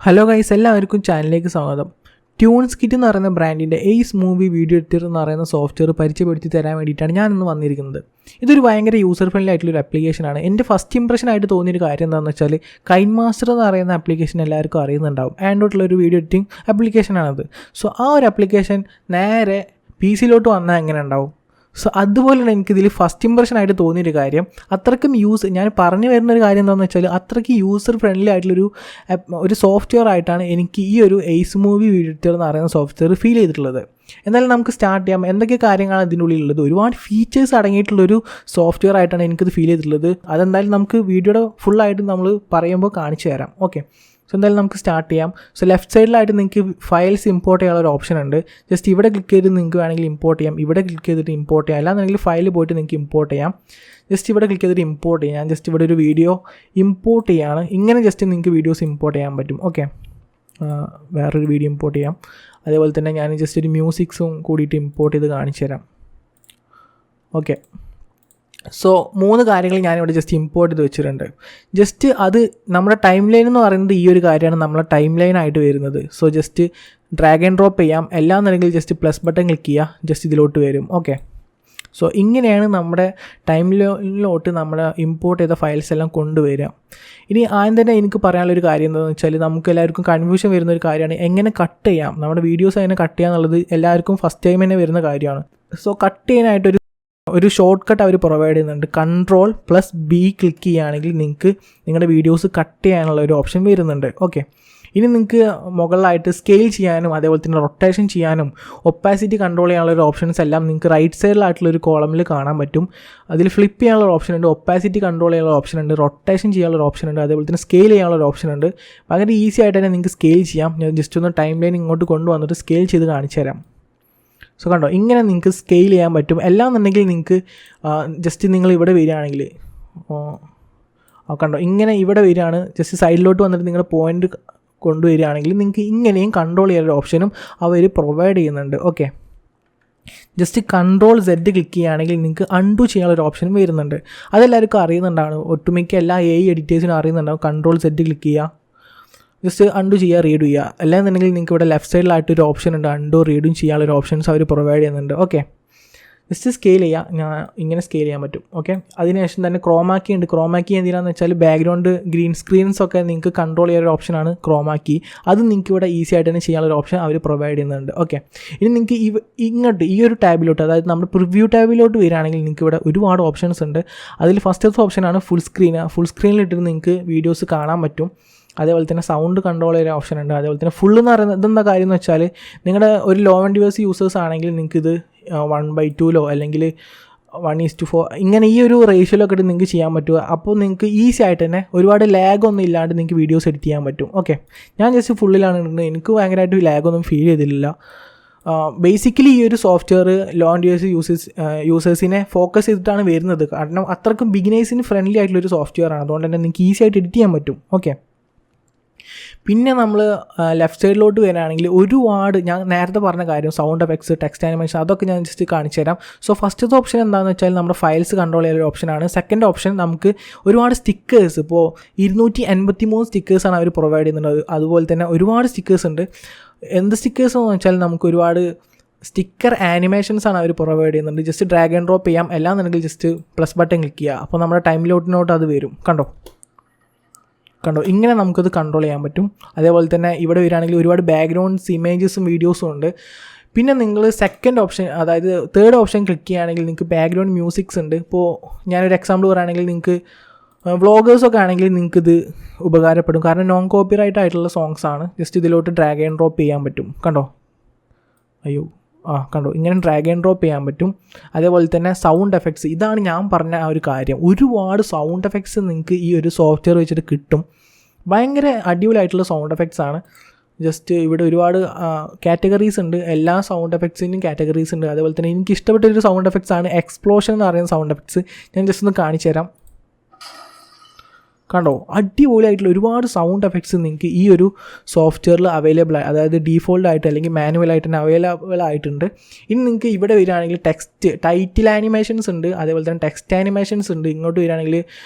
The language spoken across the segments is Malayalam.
ഹലോ ഗൈസ്, എല്ലാവർക്കും ചാനലിലേക്ക് സ്വാഗതം. TunesKit എന്ന് പറയുന്ന ബ്രാൻഡിൻ്റെ AceMovi വീഡിയോ എഡിറ്റർ എന്ന് പറയുന്ന സോഫ്റ്റ്വെയർ പരിചയപ്പെടുത്തി തരാൻ വേണ്ടിയിട്ടാണ് ഞാനിന്ന് വന്നിരിക്കുന്നത്. ഇതൊരു ഭയങ്കര യൂസർ ഫ്രണ്ട്ലി ആയിട്ടുള്ളൊരു ആപ്ലിക്കേഷനാണ്. എൻ്റെ ഫസ്റ്റ് ഇംപ്രഷൻ ആയിട്ട് തോന്നിയൊരു കാര്യം എന്താണെന്ന് വെച്ചാൽ, KineMaster എന്ന് പറയുന്ന ആപ്ലിക്കേഷൻ എല്ലാവർക്കും അറിയുന്നുണ്ടാവും. ആൻഡ്രോയിഡിലൊരു വീഡിയോ എഡിറ്റിംഗ് ആപ്ലിക്കേഷനാണത്. സോ ആ ഒരു ആപ്ലിക്കേഷൻ നേരെ PC-ലോട്ട് വന്നാൽ എങ്ങനെ ഉണ്ടാവും? സോ അതുപോലെയാണ് എനിക്കിതിൽ ഫസ്റ്റ് ഇംപ്രഷനായിട്ട് തോന്നിയൊരു കാര്യം. അത്രയ്ക്കും ഞാൻ പറഞ്ഞു വരുന്നൊരു കാര്യം എന്താണെന്ന് വെച്ചാൽ, അത്രയ്ക്ക് യൂസർ ഫ്രണ്ട്ലി ആയിട്ടുള്ളൊരു സോഫ്റ്റ്വെയർ ആയിട്ടാണ് എനിക്ക് ഈ ഒരു AceMovi വീഡിയോ എഡിറ്റർ എന്ന് പറയുന്ന സോഫ്റ്റ്വെയർ ഫീൽ ചെയ്തിട്ടുള്ളത്. എന്നാലും നമുക്ക് സ്റ്റാർട്ട് ചെയ്യാം. എന്തൊക്കെ കാര്യങ്ങളാണ് ഇതിൻ്റെ ഉള്ളിലുള്ളത്? ഒരുപാട് ഫീച്ചേഴ്സ് അടങ്ങിയിട്ടുള്ളൊരു സോഫ്റ്റ്വെയർ ആയിട്ടാണ് എനിക്കിത് ഫീൽ ചെയ്തിട്ടുള്ളത്. അതെന്തായാലും നമുക്ക് വീഡിയോയുടെ ഫുള്ളായിട്ട് നമ്മൾ പറയുമ്പോൾ കാണിച്ചു തരാം. ഓക്കെ, സോ എന്തായാലും നമുക്ക് സ്റ്റാർട്ട് ചെയ്യാം. സോ ലെഫ്റ്റ് സൈഡിലായിട്ട് നിങ്ങൾക്ക് ഫയൽസ് ഇമ്പോർട്ട് ചെയ്യാനുള്ള ഒരു ഓപ്ഷൻ ഉണ്ട്. ജസ്റ്റ് ഇവിടെ ക്ലിക്ക് ചെയ്ത് നിങ്ങൾക്ക് വേണമെങ്കിൽ ഇമ്പോർട്ട് ചെയ്യാം. ഇവിടെ ക്ലിക്ക് ചെയ്തിട്ട് ഇമ്പോർട്ട് ചെയ്യാം. അല്ലാന്നുണ്ടെങ്കിൽ ഫയൽ പോയിട്ട് നിങ്ങൾക്ക് ഇമ്പോർട്ട് ചെയ്യാം. ജസ്റ്റ് ഇവിടെ ക്ലിക്ക് ചെയ്തിട്ട് ഇമ്പോർട്ട് ചെയ്യാം. ഞാൻ ജസ്റ്റ് ഇവിടെ ഒരു വീഡിയോ ഇമ്പോർട്ട് ചെയ്യാണ്. ഇങ്ങനെ ജസ്റ്റ് നിങ്ങൾക്ക് വീഡിയോസ് ഇമ്പോർട്ട് ചെയ്യാൻ പറ്റും. ഓക്കെ, വേറൊരു വീഡിയോ ഇമ്പോർട്ട് ചെയ്യാം. അതേപോലെ തന്നെ ഞാൻ ജസ്റ്റ് ഒരു മ്യൂസിക്സും കൂടിയിട്ട് ഇമ്പോർട്ട് ചെയ്ത് കാണിച്ചു തരാം. ഓക്കെ, സോ 3 കാര്യങ്ങൾ ഞാനിവിടെ ജസ്റ്റ് ഇമ്പോർട്ട് ചെയ്ത് വെച്ചിട്ടുണ്ട്. ജസ്റ്റ് അത് നമ്മുടെ ടൈം ലൈൻ എന്ന് പറയുന്നത് ഈ ഒരു കാര്യമാണ് നമ്മുടെ ടൈം ലൈൻ ആയിട്ട് വരുന്നത്. So just drag and drop ചെയ്യാം. എല്ലാന്നുണ്ടെങ്കിൽ ജസ്റ്റ് പ്ലസ് ബട്ടൺ ക്ലിക്ക് ചെയ്യുക, ജസ്റ്റ് ഇതിലോട്ട് വരും. ഓക്കെ, സോ ഇങ്ങനെയാണ് നമ്മുടെ ടൈം ലൈനിലോട്ട് നമ്മൾ ഇമ്പോർട്ട് ചെയ്ത ഫയൽസ് എല്ലാം കൊണ്ടുവരിക. ഇനി ആദ്യം തന്നെ എനിക്ക് പറയാനുള്ളൊരു കാര്യം എന്താണെന്ന് വെച്ചാൽ, നമുക്ക് എല്ലാവർക്കും കൺഫ്യൂഷൻ വരുന്നൊരു കാര്യമാണ് എങ്ങനെ കട്ട് ചെയ്യാം, നമ്മുടെ വീഡിയോസ് എങ്ങനെ കട്ട് ചെയ്യുക എന്നുള്ളത് എല്ലാവർക്കും ഫസ്റ്റ് ടൈം തന്നെ വരുന്ന കാര്യമാണ്. സോ കട്ട് ചെയ്യാനായിട്ടൊരു ഷോർട്ട് കട്ട് അവർ പ്രൊവൈഡ് ചെയ്യുന്നുണ്ട്. Ctrl+B ക്ലിക്ക് ചെയ്യുകയാണെങ്കിൽ നിങ്ങൾക്ക് നിങ്ങളുടെ വീഡിയോസ് കട്ട് ചെയ്യാനുള്ള ഒരു ഓപ്ഷൻ വരുന്നുണ്ട്. ഓക്കെ, ഇനി നിങ്ങൾക്ക് മുകളിലായിട്ട് സ്കെയിൽ ചെയ്യാനും അതേപോലെ തന്നെ റൊട്ടേഷൻ ചെയ്യാനും ഒപ്പാസിറ്റി കൺട്രോൾ ചെയ്യാനുള്ള ഒരു ഓപ്ഷൻസ് എല്ലാം നിങ്ങൾക്ക് റൈറ്റ് സൈഡിലായിട്ടുള്ളൊരു കോളമിൽ കാണാൻ പറ്റും. അതിൽ ഫ്ലിപ്പ് ചെയ്യാനുള്ള ഓപ്ഷൻ ഉണ്ട്, ഒപ്പാസിറ്റി കൺട്രോൾ ചെയ്യാനുള്ള ഓപ്ഷൻ ഉണ്ട്, റൊട്ടേഷൻ ചെയ്യാനുള്ള ഒരു ഓപ്ഷൻ ഉണ്ട്, അതേപോലെ തന്നെ സ്കെയിൽ ചെയ്യാനുള്ള ഒരു ഓപ്ഷൻ ഉണ്ട്. വളരെ ഈസി ആയിട്ട് തന്നെ നിങ്ങൾക്ക് സ്കെയിൽ ചെയ്യാം. ഞാൻ ജസ്റ്റ് ഒന്ന് ടൈം ലൈൻ ഇങ്ങോട്ട് കൊണ്ടുവന്നിട്ട് സ്കെയിൽ ചെയ്ത് കാണിച്ചു തരാം. സോ കണ്ടോ, ഇങ്ങനെ നിങ്ങൾക്ക് സ്കെയിൽ ചെയ്യാൻ പറ്റും. എല്ലാന്നുണ്ടെങ്കിൽ നിങ്ങൾക്ക് ജസ്റ്റ് നിങ്ങൾ ഇവിടെ വരികയാണെങ്കിൽ കണ്ടോ, ഇങ്ങനെ ഇവിടെ വരികയാണ്. ജസ്റ്റ് സൈഡിലോട്ട് വന്നിട്ട് നിങ്ങളുടെ പോയിൻ്റ് കൊണ്ടുവരികയാണെങ്കിൽ നിങ്ങൾക്ക് ഇങ്ങനെയും കൺട്രോൾ ചെയ്യാനൊരു ഓപ്ഷനും അവർ പ്രൊവൈഡ് ചെയ്യുന്നുണ്ട്. ഓക്കെ, ജസ്റ്റ് Ctrl+Z ക്ലിക്ക് ചെയ്യുകയാണെങ്കിൽ നിങ്ങൾക്ക് അൺഡു ചെയ്യാനുള്ളൊരു ഓപ്ഷനും വരുന്നുണ്ട്. അതെല്ലാവർക്കും അറിയുന്നുണ്ടാണ്. ഒട്ടുമിക്ക എല്ലാ AI എഡിറ്റേഴ്സിനും അറിയുന്നുണ്ടാവും. Ctrl+Z ക്ലിക്ക് ചെയ്യുക, ജസ്റ്റ് അൺഡു ചെയ്യുക, റീഡു ചെയ്യുക. അല്ലാന്നുണ്ടെങ്കിൽ നിങ്ങൾക്ക് ഇവിടെ ലെഫ്റ്റ് സൈഡിലായിട്ടൊരു ഓപ്ഷൻ ഉണ്ട്, അൺഡു റീഡും ചെയ്യാനുള്ളൊരു ഓപ്ഷൻസ് അവർ പ്രൊവൈഡ് ചെയ്യുന്നുണ്ട്. ഓക്കെ, ജസ്റ്റ് സ്കെയിൽ ചെയ്യുക. ഞാൻ ഇങ്ങനെ സ്കെയിൽ ചെയ്യാൻ പറ്റും. ഓക്കെ, അതിനുശേഷം തന്നെ ക്രോമാക്കി ഉണ്ട്. ക്രോമാക്കി എന്തിനാണെന്ന് വെച്ചാൽ ബാക്ക്ഗ്രൗണ്ട് ഗ്രീൻ സ്ക്രീൻസ് ഒക്കെ നിങ്ങൾക്ക് കൺട്രോൾ ചെയ്യാനൊരു ഓപ്ഷനാണ് ക്രോമാക്കി. അത് നിങ്ങൾക്ക് ഇവിടെ ഈസി ആയിട്ട് തന്നെ ചെയ്യാനുള്ളൊരു ഓപ്ഷൻ അവർ പ്രൊവൈഡ് ചെയ്യുന്നുണ്ട്. ഓക്കെ, ഇനി നിങ്ങൾക്ക് ഇങ്ങോട്ട് ഈ ഒരു ടാബിലോട്ട്, അതായത് നമ്മുടെ പ്രിവ്യൂ ടാബിലോട്ട് വരികയാണെങ്കിൽ നിങ്ങൾക്ക് ഇവിടെ ഒരുപാട് ഓപ്ഷൻസ് ഉണ്ട്. അതിൽ ഫസ്റ്റത്തെ ഓപ്ഷനാണ് ഫുൾ സ്ക്രീൻ. ഫുൾ സ്ക്രീനിലിട്ടിട്ട് നിങ്ങൾക്ക് വീഡിയോസ് കാണാൻ പറ്റും. അതേപോലെ തന്നെ സൗണ്ട് കൺട്രോൾ ചെയ്യുന്ന ഓപ്ഷൻ ഉണ്ട്. അതേപോലെ തന്നെ ഫുൾ എന്ന് പറയുന്നത് ഇതെന്താ കാര്യം എന്ന് വെച്ചാൽ, നിങ്ങളുടെ ഒരു ലോ ആൻഡ് ഡിവൈസ് യൂസേഴ്സ് ആണെങ്കിൽ നിങ്ങൾക്കിത് 1/2 അല്ലെങ്കിൽ 1:4 ഇങ്ങനെ ഈ ഒരു റേഷ്യോയിലൊക്കെ ഇട്ട് നിങ്ങൾക്ക് ചെയ്യാൻ പറ്റുക. അപ്പോൾ നിങ്ങൾക്ക് ഈസി ആയിട്ട് തന്നെ ഒരുപാട് ലാഗൊന്നും ഇല്ലാണ്ട് നിങ്ങൾക്ക് വീഡിയോസ് എഡിറ്റ് ചെയ്യാൻ പറ്റും. ഓക്കെ, ഞാൻ ജസ്റ്റ് ഫുള്ളിലാണ് ഇടുന്നത്. എനിക്ക് ഭയങ്കരമായിട്ട് ലാഗൊന്നും ഫീൽ ചെയ്തില്ല. ബേസിക്കലി ഈ ഒരു സോഫ്റ്റ്വെയർ ലോ ആൻഡ് ഡിവൈസ് യൂസേഴ്സിനെ ഫോക്കസ് ചെയ്തിട്ടാണ് വരുന്നത്. കാരണം അത്രയ്ക്കും ബിഗിനേഴ്സിന് ഫ്രണ്ട്ലി ആയിട്ടുള്ളൊരു സോഫ്റ്റ്വെയർ ആണ്. അതുകൊണ്ട് തന്നെ നിങ്ങൾക്ക് ഈസി ആയിട്ട് എഡിറ്റ് ചെയ്യാൻ പറ്റും. ഓക്കെ, പിന്നെ നമ്മൾ ലെഫ്റ്റ് സൈഡിലോട്ട് വരികയാണെങ്കിൽ ഒരുപാട് ഞാൻ നേരത്തെ പറഞ്ഞ കാര്യം സൗണ്ട് എഫക്ട്സ്, ടെക്സ്റ്റ് ആനിമേഷൻ, അതൊക്കെ ഞാൻ ജസ്റ്റ് കാണിച്ചു തരാം. സോ ഫസ്റ്റത്തെ ഓപ്ഷൻ എന്താണെന്ന് വെച്ചാൽ നമ്മുടെ ഫയൽസ് കൺട്രോൾ ചെയ്യുന്ന ഒരു ഓപ്ഷനാണ്. സെക്കൻഡ് ഓപ്ഷൻ നമുക്ക് ഒരുപാട് സ്റ്റിക്കേഴ്സ്, ഇപ്പോൾ 283 സ്റ്റിക്കേഴ്സാണ് അവർ പ്രൊവൈഡ് ചെയ്യുന്നത്. അതുപോലെ തന്നെ ഒരുപാട് സ്റ്റിക്കേഴ്സ് ഉണ്ട്. എന്ത് സ്റ്റിക്കേഴ്സ് എന്ന് വെച്ചാൽ നമുക്ക് ഒരുപാട് സ്റ്റിക്കർ ആനിമേഷൻസാണ് അവർ പ്രൊവൈഡ് ചെയ്യുന്നുണ്ട്. ജസ്റ്റ് ഡ്രാഗ് ആൻഡ് ഡ്രോപ്പ് ചെയ്യാം. എല്ലാന്നുണ്ടെങ്കിൽ ജസ്റ്റ് പ്ലസ് ബട്ടൺ ക്ലിക്ക് ചെയ്യുക. അപ്പോൾ നമ്മുടെ ടൈമിലോട്ടിനോട്ട് അത് വരും. കണ്ടോ, ഇങ്ങനെ നമുക്കത് കൺട്രോൾ ചെയ്യാൻ പറ്റും. അതേപോലെ തന്നെ ഇവിടെ വരികയാണെങ്കിൽ ഒരുപാട് ബാക്ക്ഗ്രൗണ്ട്സ്, ഇമേജസും വീഡിയോസും ഉണ്ട്. പിന്നെ നിങ്ങൾ സെക്കൻഡ് ഓപ്ഷൻ, അതായത് തേർഡ് ഓപ്ഷൻ ക്ലിക്ക് ചെയ്യുകയാണെങ്കിൽ നിങ്ങൾക്ക് ബാക്ക്ഗ്രൗണ്ട് മ്യൂസിക്സ് ഉണ്ട്. ഇപ്പോൾ ഞാനൊരു എക്സാമ്പിൾ പറയുകയാണെങ്കിൽ നിങ്ങൾക്ക് വ്ളോഗേഴ്സൊക്കെ ആണെങ്കിൽ നിങ്ങൾക്കിത് ഉപകാരപ്പെടും. കാരണം നോൺ കോപ്പിറൈറ്റ് ആയിട്ടുള്ള സോങ്സ് ആണ്. ജസ്റ്റ് ഇതിലോട്ട് ഡ്രാഗ് ആൻഡ് ഡ്രോപ്പ് ചെയ്യാൻ പറ്റും. കണ്ടോ, ഇങ്ങനെ ഡ്രാഗ് ആൻഡ് ഡ്രോപ്പ് ചെയ്യാൻ പറ്റും. അതേപോലെ തന്നെ സൗണ്ട് എഫക്ട്സ്, ഇതാണ് ഞാൻ പറഞ്ഞ ആ ഒരു കാര്യം. ഒരുപാട് സൗണ്ട് എഫക്ട്സ് നിങ്ങൾക്ക് ഈ ഒരു സോഫ്റ്റ്വെയർ വെച്ചിട്ട് കിട്ടും. ഭയങ്കര അടിപൊളിയായിട്ടുള്ള സൗണ്ട് എഫക്ട്സ് ആണ്. ജസ്റ്റ് ഇവിടെ ഒരുപാട് കാറ്റഗറീസ് ഉണ്ട്. എല്ലാ സൗണ്ട് എഫക്ട്സിൻ്റെയും കാറ്റഗറീസ് ഉണ്ട്. അതേപോലെ തന്നെ എനിക്ക് ഇഷ്ടപ്പെട്ടൊരു സൗണ്ട് എഫക്ട്സ് ആണ് എക്സ്പ്ലോഷൻ എന്ന് പറയുന്ന സൗണ്ട് എഫക്ട്സ്. ഞാൻ ജസ്റ്റ് ഒന്ന് കാണിച്ചു തരാം. കണ്ടോ, അടിപൊളിയായിട്ടുള്ള ഒരുപാട് സൗണ്ട് എഫക്ട്സ് നിങ്ങൾക്ക് ഈ ഒരു സോഫ്റ്റ്വെയറിൽ അവൈലബിൾ ആയി, അതായത് ഡീഫോൾട്ട് ആയിട്ട് അല്ലെങ്കിൽ മാനുവലായിട്ട് തന്നെ അവൈലബിൾ ആയിട്ടുണ്ട്. ഇനി നിങ്ങൾക്ക് ഇവിടെ വരികയാണെങ്കിൽ ടൈറ്റിൽ ആനിമേഷൻസ് ഉണ്ട്, അതേപോലെ തന്നെ ടെക്സ്റ്റ് ആനിമേഷൻസ് ഉണ്ട്. ഇങ്ങോട്ട് വരികയാണെങ്കിൽ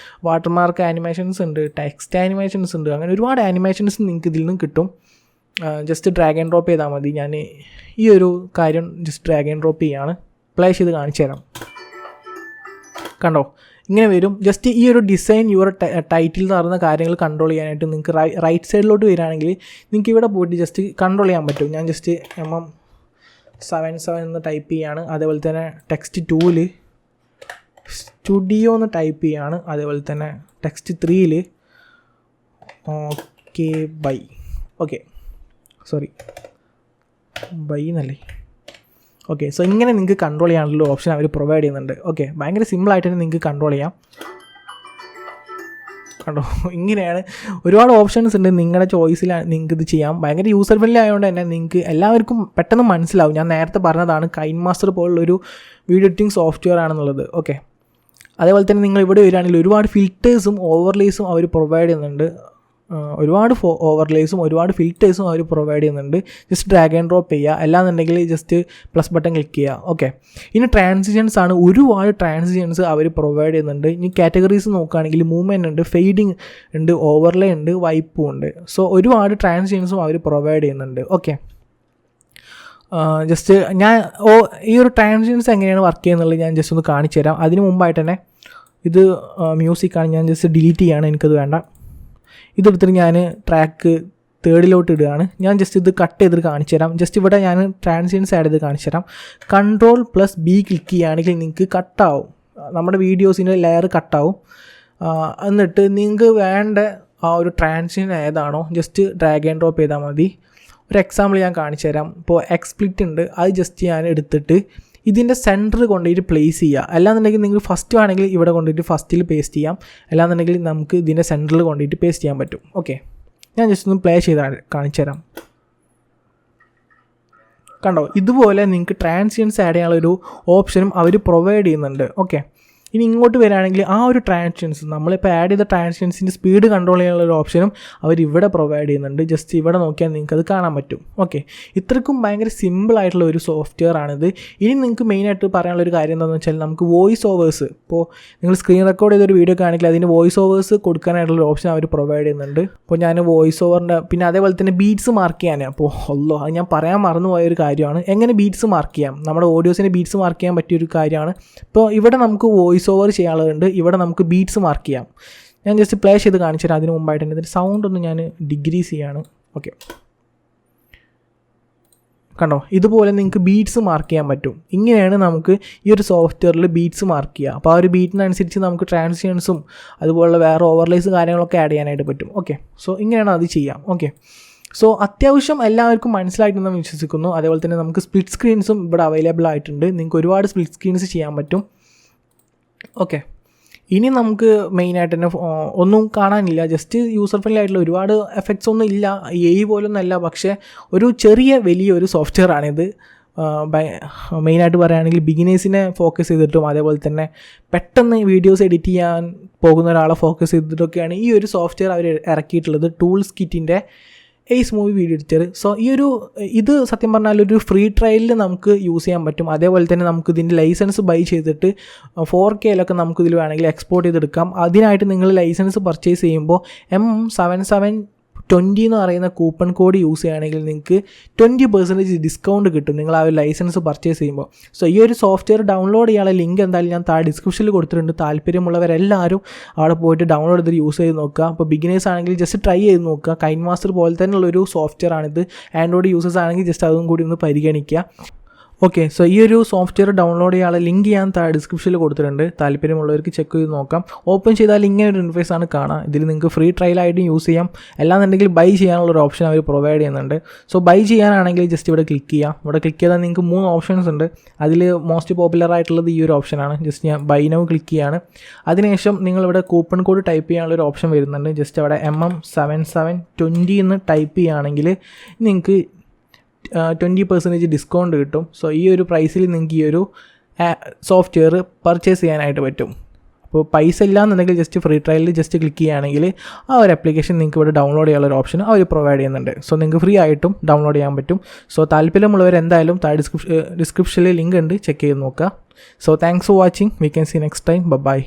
വാട്ടർമാർക്ക് ആനിമേഷൻസ് ഉണ്ട്, ടെക്സ്റ്റ് ആനിമേഷൻസ് ഉണ്ട്. അങ്ങനെ ഒരുപാട് ആനിമേഷൻസ് നിങ്ങൾക്ക് ഇതിൽ നിന്ന് കിട്ടും. ജസ്റ്റ് ഡ്രാഗ് ആൻഡ് ഡ്രോപ്പ് ചെയ്താൽ മതി. ഞാൻ ഈ ഒരു കാര്യം ജസ്റ്റ് ഡ്രാഗ് ആൻഡ് ഡ്രോപ്പ് ചെയ്യാണ്, പ്ലേ ചെയ്ത് കാണിച്ചു തരാം. കണ്ടോ, ഇങ്ങനെ വരും. ജസ്റ്റ് ഈ ഒരു ഡിസൈൻ യുവർ ടൈറ്റിൽ എന്ന് പറയുന്ന കാര്യങ്ങൾ കൺട്രോൾ ചെയ്യാനായിട്ട് നിങ്ങൾക്ക് റൈറ്റ് സൈഡിലോട്ട് വരികയാണെങ്കിൽ നിങ്ങൾക്ക് ഇവിടെ പോയിട്ട് ജസ്റ്റ് കൺട്രോൾ ചെയ്യാൻ പറ്റും. ഞാൻ ജസ്റ്റ് MM77 എന്ന് ടൈപ്പ് ചെയ്യാണ്. അതേപോലെ തന്നെ ടെക്സ്റ്റ് 2ൽ സ്റ്റുഡിയോ എന്ന് ടൈപ്പ് ചെയ്യാണ്. അതേപോലെ തന്നെ ടെക്സ്റ്റ് 3ൽ ബൈ എന്നല്ലേ. ഓക്കെ, സോ ഇങ്ങനെ നിങ്ങൾക്ക് കൺട്രോൾ ചെയ്യാനുള്ള ഓപ്ഷൻ അവർ പ്രൊവൈഡ് ചെയ്യുന്നുണ്ട്. ഓക്കെ, ഭയങ്കര സിമ്പിളായിട്ട് തന്നെ നിങ്ങൾക്ക് കൺട്രോൾ ചെയ്യാം. കണ്ടോ, ഇങ്ങനെയാണ് ഒരുപാട് ഓപ്ഷൻസ് ഉണ്ട്. നിങ്ങളുടെ ചോയ്സിൽ നിങ്ങൾക്ക് ഇത് ചെയ്യാം. ഭയങ്കര യൂസർ ഫ്രണ്ട്ലി ആയതുകൊണ്ട് തന്നെ നിങ്ങൾക്ക് എല്ലാവർക്കും പെട്ടെന്ന് മനസ്സിലാവും. ഞാൻ നേരത്തെ പറഞ്ഞതാണ് കൈൻമാസ്റ്റർ പോലുള്ളൊരു വീഡിയോ എഡിറ്റിംഗ് സോഫ്റ്റ്വെയർ ആണെന്നുള്ളത്. ഓക്കെ, അതേപോലെ തന്നെ നിങ്ങൾ ഇവിടെ വരികയാണെങ്കിൽ ഒരുപാട് ഫിൽറ്റേഴ്സും ഓവർലേസും അവർ പ്രൊവൈഡ് ചെയ്യുന്നുണ്ട്. ഒരുപാട് ഓവർലേസും ഒരുപാട് ഫിൽറ്റേഴ്സും അവർ പ്രൊവൈഡ് ചെയ്യുന്നുണ്ട്. ജസ്റ്റ് ഡ്രാഗ് ആൻഡ് ഡ്രോപ്പ് ചെയ്യുക, അല്ലാന്നുണ്ടെങ്കിൽ ജസ്റ്റ് പ്ലസ് ബട്ടൺ ക്ലിക്ക് ചെയ്യുക. ഓക്കെ, ഇനി ട്രാൻസിഷൻസ് ആണ്. ഒരുപാട് ട്രാൻസിഷൻസ് അവർ പ്രൊവൈഡ് ചെയ്യുന്നുണ്ട്. ഇനി കാറ്റഗറീസ് നോക്കുകയാണെങ്കിൽ മൂവ്മെൻറ്റ് ഉണ്ട്, ഫെയ്ഡിങ് ഉണ്ട്, ഓവർലേ ഉണ്ട്, വൈപ്പും ഉണ്ട്. സോ ഒരുപാട് ട്രാൻസിഷൻസും അവർ പ്രൊവൈഡ് ചെയ്യുന്നുണ്ട്. ഓക്കെ, ജസ്റ്റ് ഞാൻ ഈ ഒരു ട്രാൻസിഷൻസ് എങ്ങനെയാണ് വർക്ക് ചെയ്യുന്നുള്ളത് ഞാൻ ജസ്റ്റ് ഒന്ന് കാണിച്ചു തരാം. അതിന് മുമ്പായിട്ട് തന്നെ ഇത് മ്യൂസിക്കാണ്, ഞാൻ ജസ്റ്റ് ഡിലീറ്റ് ചെയ്യാണ്, എനിക്കത് വേണ്ട. ഇതെടുത്തിട്ട് ഞാൻ ട്രാക്ക് 3ലോട്ട് ഇടുകയാണ്. ഞാൻ ജസ്റ്റ് ഇത് കട്ട് ചെയ്തിട്ട് കാണിച്ചു തരാം. ജസ്റ്റ് ഇവിടെ ഞാൻ ട്രാൻസിഷൻസ് ആഡ് ചെയ്ത് കാണിച്ചു തരാം. Ctrl+B ക്ലിക്ക് ചെയ്യുകയാണെങ്കിൽ നിങ്ങൾക്ക് കട്ടാവും, നമ്മുടെ വീഡിയോസിൻ്റെ ലെയർ കട്ടാവും. എന്നിട്ട് നിങ്ങൾക്ക് വേണ്ട ആ ഒരു ട്രാൻസിഷൻ ഏതാണോ ജസ്റ്റ് ഡ്രാഗ് ആൻഡ് ഡ്രോപ്പ് ചെയ്താൽ മതി. ഒരു എക്സാമ്പിൾ ഞാൻ കാണിച്ചു തരാം. ഇപ്പോൾ എക്സ്പ്ലിറ്റ് ഉണ്ട്, അത് ജസ്റ്റ് ഞാൻ എടുത്തിട്ട് ഇതിൻ്റെ സെൻറ്റർ കൊണ്ടുപോയിട്ട് പ്ലേസ് ചെയ്യുക. അല്ലാന്നുണ്ടെങ്കിൽ നിങ്ങൾ ഫസ്റ്റ് ആണെങ്കിൽ ഇവിടെ കൊണ്ടുപോയിട്ട് ഫസ്റ്റിൽ പേസ്റ്റ് ചെയ്യാം, അല്ലാന്നുണ്ടെങ്കിൽ നമുക്ക് ഇതിൻ്റെ സെൻറ്ററിൽ കൊണ്ടുപോയിട്ട് പേസ്റ്റ് ചെയ്യാൻ പറ്റും. ഓക്കെ, ഞാൻ ജസ്റ്റ് ഒന്ന് പ്ലേ ചെയ്ത് കാണിച്ചു തരാം. കണ്ടോ, ഇതുപോലെ നിങ്ങൾക്ക് ട്രാൻസിഷൻസ് ആഡ് ചെയ്യാനുള്ളൊരു ഓപ്ഷനും അവർ പ്രൊവൈഡ് ചെയ്യുന്നുണ്ട്. ഓക്കെ, ഇനി ഇങ്ങോട്ട് വരികയാണെങ്കിൽ ആ ഒരു ട്രാൻസിഷൻസ് നമ്മളിപ്പോൾ ആഡ് ചെയ്ത ട്രാൻസിഷൻസിൻ്റെ സ്പീഡ് കൺട്രോൾ ചെയ്യാനുള്ള ഒരു ഓപ്ഷനും അവർ ഇവിടെ പ്രൊവൈഡ് ചെയ്യുന്നുണ്ട്. ജസ്റ്റ് ഇവിടെ നോക്കിയാൽ നിങ്ങൾക്ക് അത് കാണാൻ പറ്റും. ഓക്കെ, ഇത്രയ്ക്കും ഭയങ്കര സിമ്പിളായിട്ടുള്ള ഒരു സോഫ്റ്റ്വെയർ ആണിത്. ഇനി നിങ്ങൾക്ക് മെയിനായിട്ട് പറയാനുള്ളൊരു കാര്യം എന്താണെന്ന് വെച്ചാൽ നമുക്ക് വോയിസ് ഓവേഴ്സ്, ഇപ്പോൾ നിങ്ങൾ സ്ക്രീൻ റെക്കോർഡ് ചെയ്തൊരു വീഡിയോ കാണിക്കില്ല, അതിന് വോയിസ് ഓവേഴ്സ് കൊടുക്കാനായിട്ടുള്ള ഓപ്ഷൻ അവർ പ്രൊവൈഡ് ചെയ്യുന്നുണ്ട്. അപ്പോൾ ഞാൻ വോയിസ് ഓവറിൻ്റെ പിന്നെ അതേപോലെ തന്നെ ബീറ്റ്സ് മാർക്ക് ചെയ്യാൻ, അപ്പോൾ അത് ഞാൻ പറയാൻ മറന്നുപോയൊരു കാര്യമാണ്. എങ്ങനെ ബീറ്റ്സ് മാർക്ക് ചെയ്യാം, നമ്മുടെ ഓഡിയോസിന് ബീറ്റ്സ് മാർക്ക് ചെയ്യാൻ പറ്റിയൊരു കാര്യമാണ്. ഇപ്പോൾ ഇവിടെ നമുക്ക് വോയിസ് ഓവർ ചെയ്യാനുള്ളതുണ്ട്, ഇവിടെ നമുക്ക് ബീറ്റ്സ് മാർക്ക് ചെയ്യാം. ഞാൻ ജസ്റ്റ് പ്ലേ ചെയ്ത് കാണിച്ചു തരാം. അതിന് മുമ്പായിട്ട് തന്നെ ഇതിൻ്റെ സൗണ്ട് ഒന്ന് ഞാൻ ഡിഗ്രീസ് ചെയ്യാണ്. ഓക്കെ, കണ്ടോ, ഇതുപോലെ നിങ്ങൾക്ക് ബീറ്റ്സ് മാർക്ക് ചെയ്യാൻ പറ്റും. ഇങ്ങനെയാണ് നമുക്ക് ഈ ഒരു സോഫ്റ്റ്വെയറിൽ ബീറ്റ്സ് മാർക്ക് ചെയ്യുക. അപ്പോൾ ആ ഒരു ബീറ്റിനനുസരിച്ച് നമുക്ക് ട്രാൻസിഷൻസും അതുപോലുള്ള വേറെ ഓവർലേസ് കാര്യങ്ങളൊക്കെ ആഡ് ചെയ്യാനായിട്ട് പറ്റും. ഓക്കെ, സോ ഇങ്ങനെയാണ് അത് ചെയ്യാം. ഓക്കെ, സോ അത്യാവശ്യം എല്ലാവർക്കും മനസ്സിലായിട്ടുണ്ടെന്ന് വിശ്വസിക്കുന്നു. അതേപോലെ തന്നെ നമുക്ക് സ്പ്ലിറ്റ് സ്ക്രീൻസും ഇവിടെ അവൈലബിൾ ആയിട്ടുണ്ട്. നിങ്ങൾക്ക് ഒരുപാട് സ്പ്ലിറ്റ് സ്ക്രീൻസ് ചെയ്യാൻ പറ്റും. ഓക്കെ, ഇനി നമുക്ക് മെയിനായിട്ട് തന്നെ ഒന്നും കാണാനില്ല, ജസ്റ്റ് യൂസർ ഫ്രണ്ട്ലി ആയിട്ടുള്ള ഒരുപാട് എഫക്ട്സ് ഒന്നും ഇല്ല, പോലൊന്നുമല്ല, പക്ഷേ ഒരു വലിയൊരു സോഫ്റ്റ്വെയർ ആണിത്. മെയിനായിട്ട് പറയുകയാണെങ്കിൽ ബിഗിനേഴ്സിനെ ഫോക്കസ് ചെയ്തിട്ടും അതേപോലെ തന്നെ പെട്ടെന്ന് വീഡിയോസ് എഡിറ്റ് ചെയ്യാൻ പോകുന്ന ഒരാളെ ഫോക്കസ് ചെയ്തിട്ടൊക്കെയാണ് ഈ ഒരു സോഫ്റ്റ്വെയർ അവർ ഇറക്കിയിട്ടുള്ളത്, ടൂൾസ്കിറ്റിൻ്റെ AceMovi വീഡിയോ എഡിറ്റർ. സോ ഇത് സത്യം പറഞ്ഞാൽ ഒരു ഫ്രീ ട്രയലിൽ നമുക്ക് യൂസ് ചെയ്യാൻ പറ്റും. അതേപോലെ തന്നെ നമുക്ക് ഇതിൻ്റെ ലൈസൻസ് ബൈ ചെയ്തിട്ട് 4K നമുക്കിതിൽ വേണമെങ്കിൽ എക്സ്പോർട്ട് ചെയ്തെടുക്കാം. അതിനായിട്ട് നിങ്ങൾ ലൈസൻസ് പർച്ചേസ് ചെയ്യുമ്പോൾ M7720 എന്ന് പറയുന്ന കൂപ്പൺ കോഡ് യൂസ് ചെയ്യുകയാണെങ്കിൽ നിങ്ങൾക്ക് 20% ഡിസ്കൗണ്ട് കിട്ടും നിങ്ങൾ ആ ഒരു ലൈസൻസ് പർച്ചേസ് ചെയ്യുമ്പോൾ. സോ ഈ ഒരു സോഫ്റ്റ്വെയർ ഡൗൺലോഡ് ചെയ്യാനുള്ള ലിങ്ക് എന്തായാലും ഞാൻ താഴെ ഡിസ്ക്രിപ്ഷനിൽ കൊടുത്തിട്ടുണ്ട്. താല്പര്യമുള്ളവരെല്ലാവരും അവിടെ പോയിട്ട് ഡൗൺലോഡ് ചെയ്ത് യൂസ് ചെയ്ത് നോക്കുക. അപ്പോൾ ബിഗിനേഴ്സ് ആണെങ്കിൽ ജസ്റ്റ് ട്രൈ ചെയ്ത് നോക്കുക. കൈൻമാസ്റ്റർ പോലെ തന്നെയുള്ളൊരു സോഫ്റ്റ്വെയർ ആണിത്. ആൻഡ്രോയിഡ് യൂസേഴ്സ് ആണെങ്കിൽ ജസ്റ്റ് അതും കൂടി ഒന്ന് പരിഗണിക്കുക. ഓക്കെ, സോ ഈ ഒരു സോഫ്റ്റ്വെയർ ഡൗൺലോഡ് ചെയ്യാനുള്ള ലിങ്ക് ഞാൻ താഴെ ഡിസ്ക്രിപ്ഷനിൽ കൊടുത്തിട്ടുണ്ട്. താല്പര്യമുള്ളവർക്ക് ചെക്ക് ചെയ്ത് നോക്കാം. ഓപ്പൺ ചെയ്താൽ ഇങ്ങനെ ഒരു ഇൻഫേസ് ആണ് കാണാം. ഇതിൽ നിങ്ങൾക്ക് ഫ്രീ ട്രയലായിട്ടും യൂസ് ചെയ്യാം, അല്ലാന്നുണ്ടെങ്കിൽ ബൈ ചെയ്യാനുള്ളൊരു ഓപ്ഷൻ അവർ പ്രൊവൈഡ് ചെയ്യുന്നുണ്ട്. സോ ബൈ ചെയ്യാനാണെങ്കിൽ ജസ്റ്റ് ഇവിടെ ക്ലിക്ക് ചെയ്യാം. ഇവിടെ ക്ലിക്ക് ചെയ്താൽ നിങ്ങൾക്ക് 3 ഓപ്ഷൻസ് ഉണ്ട്. അതിൽ മോസ്റ്റ് പോപ്പുലർ ആയിട്ടുള്ളത് ഈ ഒരു ഓപ്ഷനാണ്. ജസ്റ്റ് ഞാൻ ബൈ നൗ ക്ലിക്ക് ചെയ്യാണ്. അതിനുശേഷം നിങ്ങളിവിടെ കൂപ്പൺ കോഡ് ടൈപ്പ് ചെയ്യാനുള്ളൊരു ഓപ്ഷൻ വരുന്നുണ്ട്. ജസ്റ്റ് അവിടെ MM7720 എന്ന് ടൈപ്പ് ചെയ്യുകയാണെങ്കിൽ നിങ്ങൾക്ക് 20% ഡിസ്കൗണ്ട് കിട്ടും. സോ ഈ ഒരു പ്രൈസിൽ നിങ്ങൾക്ക് ഈ ഒരു സോഫ്റ്റ്വെയർ പർച്ചേസ് ചെയ്യാനായിട്ട് പറ്റും. അപ്പോൾ പൈസ ഇല്ലാന്നുണ്ടെങ്കിൽ ജസ്റ്റ് ഫ്രീ ട്രയലിൽ ജസ്റ്റ് ക്ലിക്ക് ചെയ്യുകയാണെങ്കിൽ ആ ഒരു ആപ്ലിക്കേഷൻ നിങ്ങൾക്ക് ഇവിടെ ഡൗൺലോഡ് ചെയ്യാനുള്ള ഒരു ഓപ്ഷൻ അവർ പ്രൊവൈഡ് ചെയ്യുന്നുണ്ട്. സോ നിങ്ങൾക്ക് ഫ്രീ ആയിട്ടും ഡൗൺലോഡ് ചെയ്യാൻ പറ്റും. സോ താല്പര്യമുള്ളവർ എന്തായാലും താഴെ ഡിസ്ക്രിപ്ഷനിൽ ലിങ്ക് ഉണ്ട്, ചെക്ക് ചെയ്ത് നോക്കുക. So thanks for watching. We can see next time. By.